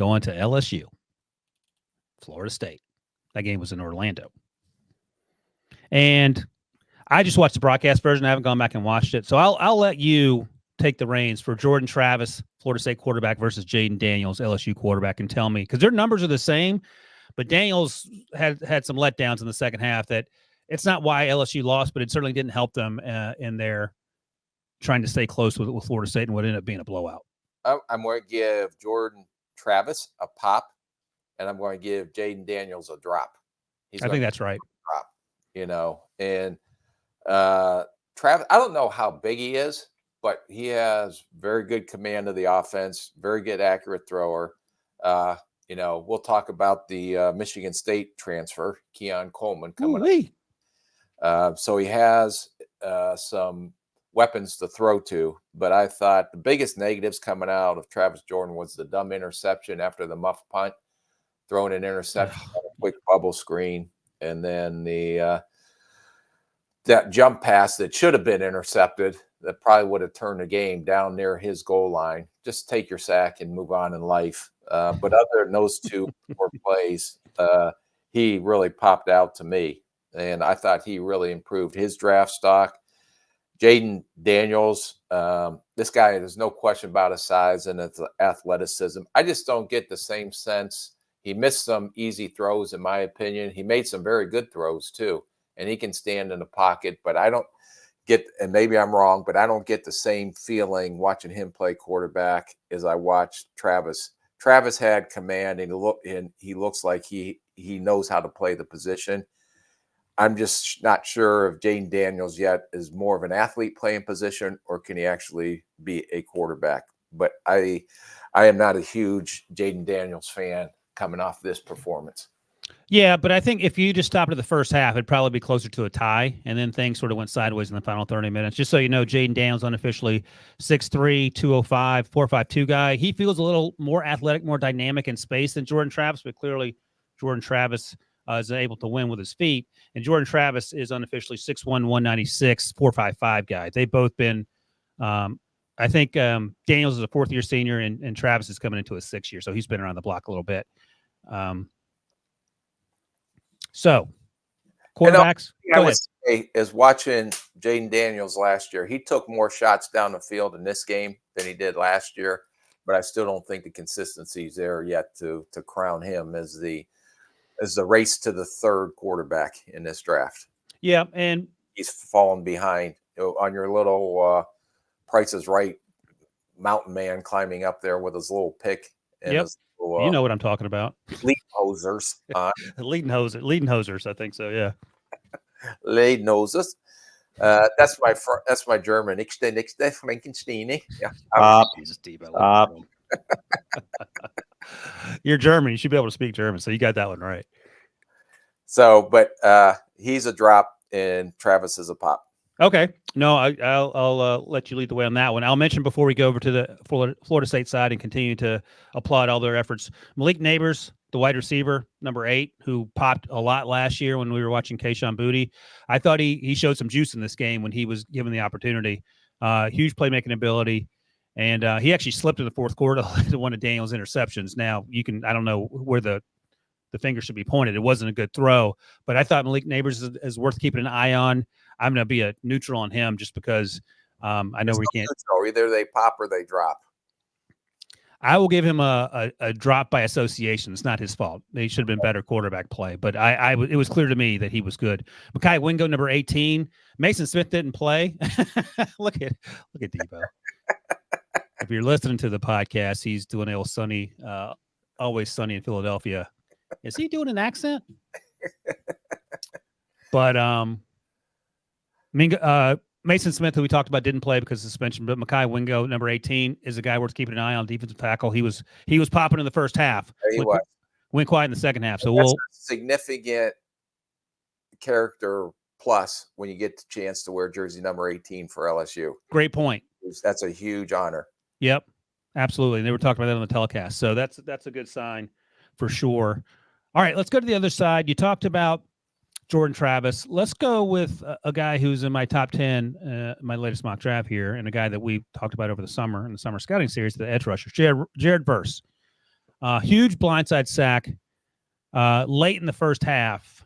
going to LSU, Florida State. That game was in Orlando. And I just watched the broadcast version. I haven't gone back and watched it. So I'll let you take the reins for Jordan Travis, Florida State quarterback, versus Jaden Daniels, LSU quarterback, and tell me, because their numbers are the same, but Daniels had some letdowns in the second half that it's not why LSU lost, but it certainly didn't help them in their trying to stay close with Florida State and what ended up being a blowout. I'm going to give Jordan Travis a pop, and I'm going to give Jaden Daniels a drop. I think that's right. Drop, and Travis, I don't know how big he is, but he has very good command of the offense, very good accurate thrower. We'll talk about the Michigan State transfer, Keon Coleman, coming up. So he has some weapons to throw to, but I thought the biggest negatives coming out of Travis Jordan was the dumb interception after the muff punt, throwing an interception on a quick bubble screen, and then that jump pass that should have been intercepted that probably would have turned the game down near his goal line. Just take your sack and move on in life. But other than those two plays, he really popped out to me, and I thought he really improved his draft stock. Jaden Daniels, this guy, there's no question about his size and his athleticism. I just don't get the same sense. He missed some easy throws, in my opinion. He made some very good throws, too, and he can stand in the pocket. But I don't get, and maybe I'm wrong, but I don't get the same feeling watching him play quarterback as I watched Travis. Travis had command, and he looks like he knows how to play the position. I'm just not sure if Jaden Daniels yet is more of an athlete playing position, or can he actually be a quarterback. But I am not a huge Jaden Daniels fan coming off this performance. Yeah, but I think if you just stopped at the first half, it'd probably be closer to a tie, and then things sort of went sideways in the final 30 minutes. Just so you know, Jaden Daniels unofficially 6'3", 205, 4.52 guy. He feels a little more athletic, more dynamic in space than Jordan Travis, but clearly Jordan Travis is able to win with his feet. And Jordan Travis is unofficially 6'1", 196, 4.55 guy. They've both been I think Daniels is a fourth-year senior, and Travis is coming into his sixth year, so he's been around the block a little bit. So, quarterbacks. I would say is watching Jaden Daniels last year. He took more shots down the field in this game than he did last year, but I still don't think the consistency is there yet to crown him as the race to the third quarterback in this draft. Yeah, and he's fallen behind on your little Price is Right mountain man climbing up there with his little pick. And yep. his little, you know what I'm talking about. Lead hosers. Leading hosers, I think so, yeah. Lead hosers. That's my German. Yeah. Jesus, Debo. You're German. You should be able to speak German, so you got that one right. So, but he's a drop, and Travis is a pop. Okay. No, I'll let you lead the way on that one. I'll mention before we go over to the Florida State side and continue to applaud all their efforts, Malik Neighbors, the wide receiver, number 8, who popped a lot last year when we were watching Keyshawn Booty. I thought he showed some juice in this game when he was given the opportunity. Huge playmaking ability. And he actually slipped in the fourth quarter to one of Daniel's interceptions. Now, I don't know where the finger should be pointed. It wasn't a good throw, but I thought Malik Neighbors is worth keeping an eye on. I'm going to be a neutral on him just because I know we can't. Neutral. Either they pop or they drop. I will give him a drop by association. It's not his fault. He should have been better quarterback play, but it was clear to me that he was good. Makai Wingo, number 18. Mason Smith didn't play. Look at Debo. If you're listening to the podcast, he's doing a sunny, always sunny in Philadelphia. Is he doing an accent? But Mason Smith, who we talked about, didn't play because of suspension. But Makai Wingo, number 18, is a guy worth keeping an eye on. Defensive tackle. He was popping in the first half. Went quiet in the second half. So that's a significant character plus when you get the chance to wear jersey number 18 for LSU. Great point. That's a huge honor. Yep, absolutely. And they were talking about that on the telecast. So that's a good sign for sure. All right, let's go to the other side. You talked about Jordan Travis. Let's go with a guy who's in my top 10, my latest mock draft here, and a guy that we talked about over the summer in the summer scouting series, the edge rushers, Jared Verse. Huge blindside sack late in the first half.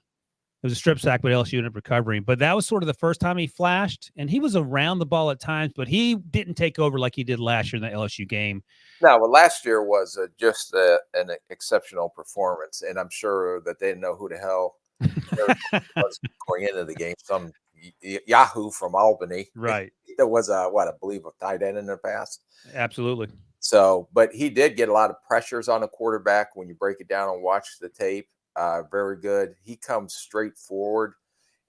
It was a strip sack, but LSU ended up recovering. But that was sort of the first time he flashed, and he was around the ball at times, but he didn't take over like he did last year in the LSU game. No, well, last year was just an exceptional performance, and I'm sure that they didn't know who the hell was going into the game. Some Yahoo from Albany, Right? There was I believe a tight end in the past. Absolutely. So, but he did get a lot of pressures on the quarterback when you break it down and watch the tape. Very good. He comes straight forward,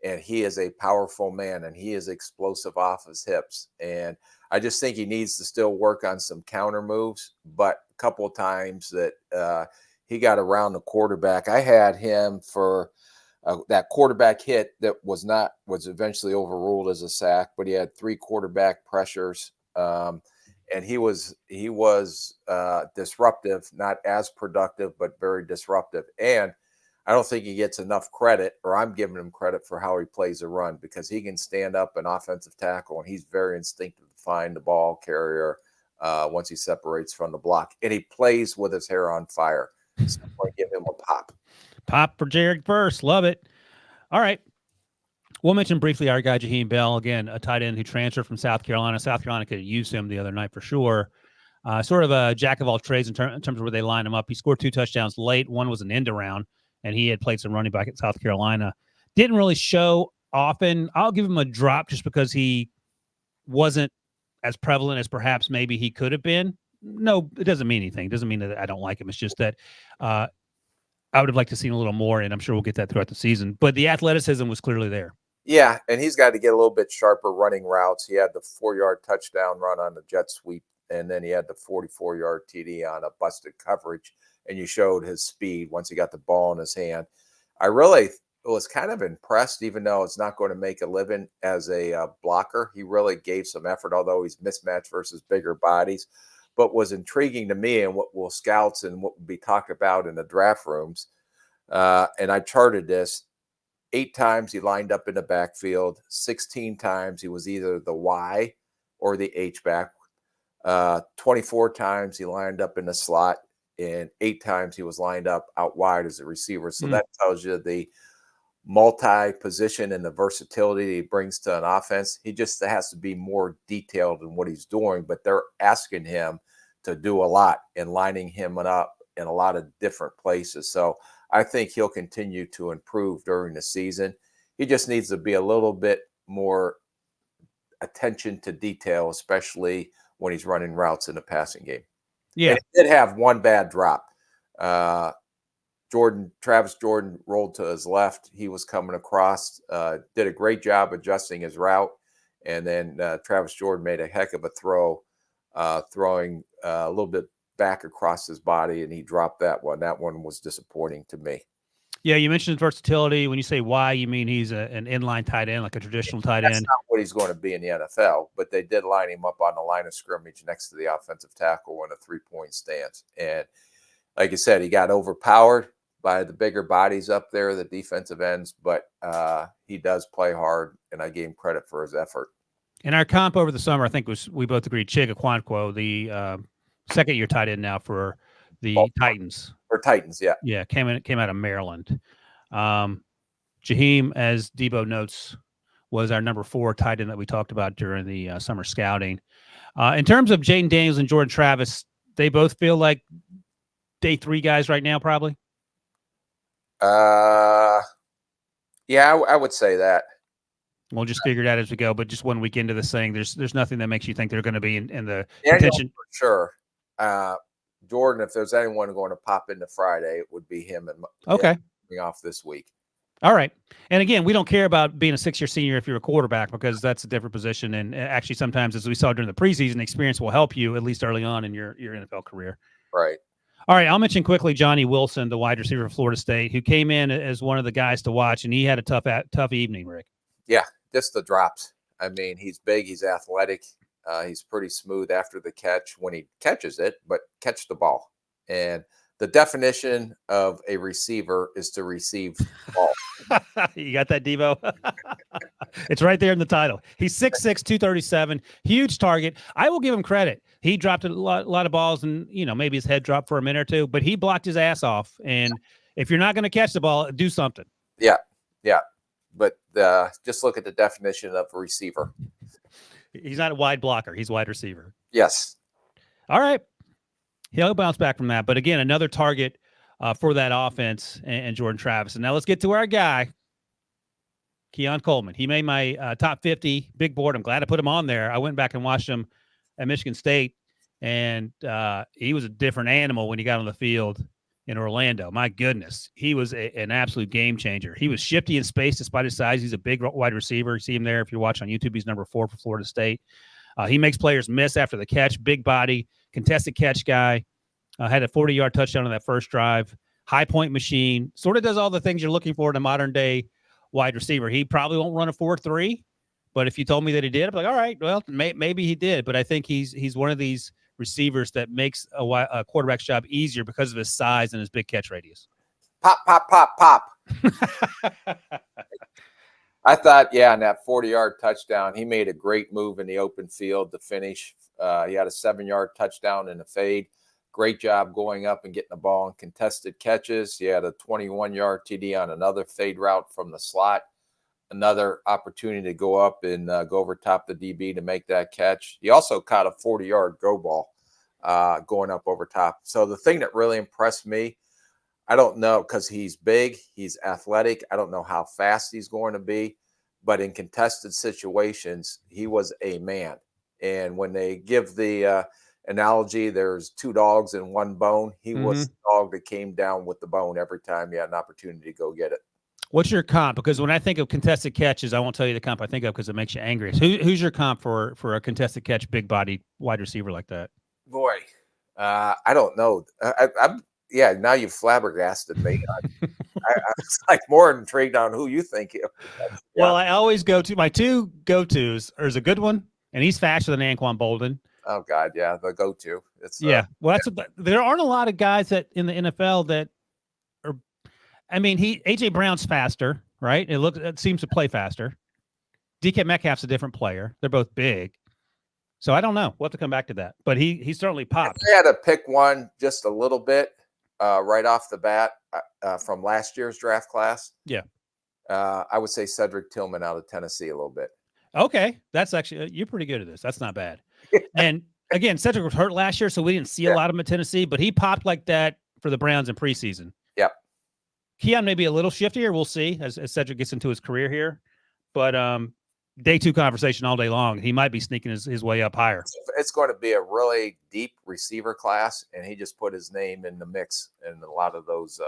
and he is a powerful man, and he is explosive off his hips. And I just think he needs to still work on some counter moves. But a couple of times that he got around the quarterback, I had him for that quarterback hit that was eventually overruled as a sack, but he had 3 quarterback pressures. And he was disruptive, not as productive, but very disruptive. And I don't think he gets enough credit, or I'm giving him credit for how he plays a run, because he can stand up an offensive tackle, and he's very instinctive to find the ball carrier once he separates from the block. And he plays with his hair on fire. So I'm going to give him a pop. Pop for Jared Verse. Love it. All right. We'll mention briefly our guy, Jaheim Bell, again, a tight end who transferred from South Carolina. South Carolina could have used him the other night for sure. Sort of a jack of all trades in terms of where they line him up. He scored 2 touchdowns late. One was an end around, and he had played some running back at South Carolina. Didn't really show often. I'll give him a drop just because he wasn't as prevalent as perhaps maybe he could have been. No, it doesn't mean anything. It doesn't mean that I don't like him. It's just that I would have liked to see a little more, and I'm sure we'll get that throughout the season. But the athleticism was clearly there. Yeah, and he's got to get a little bit sharper running routes. He had the 4-yard touchdown run on the jet sweep, and then he had the 44-yard TD on a busted coverage, and you showed his speed once he got the ball in his hand. I really was kind of impressed, even though it's not going to make a living as a blocker. He really gave some effort, although he's mismatched versus bigger bodies. But was intriguing to me, and what will scouts and what will be talked about in the draft rooms, and I charted this, 8 times he lined up in the backfield, 16 times he was either the Y or the H-back, 24 times he lined up in the slot, and 8 times he was lined up out wide as a receiver. So that tells you the multi-position and the versatility he brings to an offense. He just has to be more detailed in what he's doing, but they're asking him to do a lot and lining him up in a lot of different places. So I think he'll continue to improve during the season. He just needs to be a little bit more attention to detail, especially when he's running routes in the passing game. Yeah. And he did have one bad drop. Travis Jordan rolled to his left. He was coming across, did a great job adjusting his route. And then Travis Jordan made a heck of a throw, throwing a little bit back across his body, and he dropped that one. That one was disappointing to me. Yeah, you mentioned versatility. When you say why, you mean he's an inline tight end, like a traditional tight end. That's not what he's going to be in the NFL, but they did line him up on the line of scrimmage next to the offensive tackle in a 3-point stance. And like I said, he got overpowered by the bigger bodies up there, the defensive ends, but he does play hard, and I gave him credit for his effort. In our comp over the summer, I think we both agreed Chig Okonkwo, the second-year tight end now for the Titans. For Titans, yeah. Yeah, came out of Maryland. Jaheim, as Debo notes, was our number 4 tight end that we talked about during the summer scouting. In terms of Jaden Daniels and Jordan Travis, they both feel like day 3 guys right now, probably? Yeah, I would say that. We'll just figure it out as we go, but just 1 week into this thing, there's nothing that makes you think they're going to be in the contention. For sure. Jordan, if there's anyone going to pop into Friday, it would be him. And okay, coming off this week. All right. And again, we don't care about being a 6-year senior if you're a quarterback, because that's a different position. And actually, sometimes, as we saw during the preseason, experience will help you at least early on in your NFL career. Right. All right. I'll mention quickly Johnny Wilson, the wide receiver of Florida State, who came in as one of the guys to watch, and he had a tough evening, Rick. Yeah, just the drops. I mean, he's big, he's athletic. He's pretty smooth after the catch when he catches it, but catch the ball. And the definition of a receiver is to receive the ball. You got that, Debo? It's right there in the title. He's 6'6", 237, huge target. I will give him credit. He dropped a lot of balls, and maybe his head dropped for a minute or two, but he blocked his ass off. And if you're not going to catch the ball, do something. Yeah. But just look at the definition of a receiver. He's not a wide blocker. He's wide receiver. Yes. All right. He'll bounce back from that. But again, another target for that offense and Jordan Travis. And now let's get to our guy, Keon Coleman. He made my top 50 big board. I'm glad I put him on there. I went back and watched him at Michigan State, and he was a different animal when he got on the field in Orlando. My goodness, he was an absolute game changer. He was shifty in space despite his size. He's a big wide receiver. You see him there. If you watch on YouTube, he's number 4 for Florida State. He makes players miss after the catch, big body, contested catch guy. Had a 40-yard touchdown on that first drive. High point machine. Sort of does all the things you're looking for in a modern-day wide receiver. He probably won't run a 4.3, but if you told me that he did, I'd be like, all right, well, maybe he did. But I think he's one of these receivers that makes a quarterback's job easier because of his size and his big catch radius. Pop, pop, pop, pop. I thought, in that 40-yard touchdown, he made a great move in the open field to finish. He had a 7-yard touchdown in the fade. Great job going up and getting the ball in contested catches. He had a 21-yard TD on another fade route from the slot. Another opportunity to go up and go over top the DB to make that catch. He also caught a 40-yard go ball going up over top. So the thing that really impressed me, I don't know, because he's big, he's athletic. I don't know how fast he's going to be, but in contested situations, he was a man. And when they give the analogy, there's 2 dogs and 1 bone, he was the dog that came down with the bone every time he had an opportunity to go get it. What's your comp? Because when I think of contested catches, I won't tell you the comp I think of because it makes you angry. Who's your comp for a contested catch, big body wide receiver like that? Boy, I don't know. Now you've flabbergasted me. I was like more intrigued on who you think. Well, I always go to my 2 go-tos. There's a good one, and he's faster than Anquan Bolden. Oh God, yeah, the go-to. It's Well, there aren't a lot of guys that in the NFL that are. I mean, AJ Brown's faster, right? It seems to play faster. DK Metcalf's a different player. They're both big. So I don't know. We'll have to come back to that. But he certainly popped. If I had to pick one just a little bit right off the bat from last year's draft class. Yeah. I would say Cedric Tillman out of Tennessee a little bit. Okay. That's actually, you're pretty good at this. That's not bad. And again, Cedric was hurt last year, so we didn't see a lot of him at Tennessee, but he popped like that for the Browns in preseason. Yep. Keon may be a little shiftier. We'll see as Cedric gets into his career here. But day 2 conversation all day long. He might be sneaking his way up higher. It's going to be a really deep receiver class, and he just put his name in the mix in a lot of those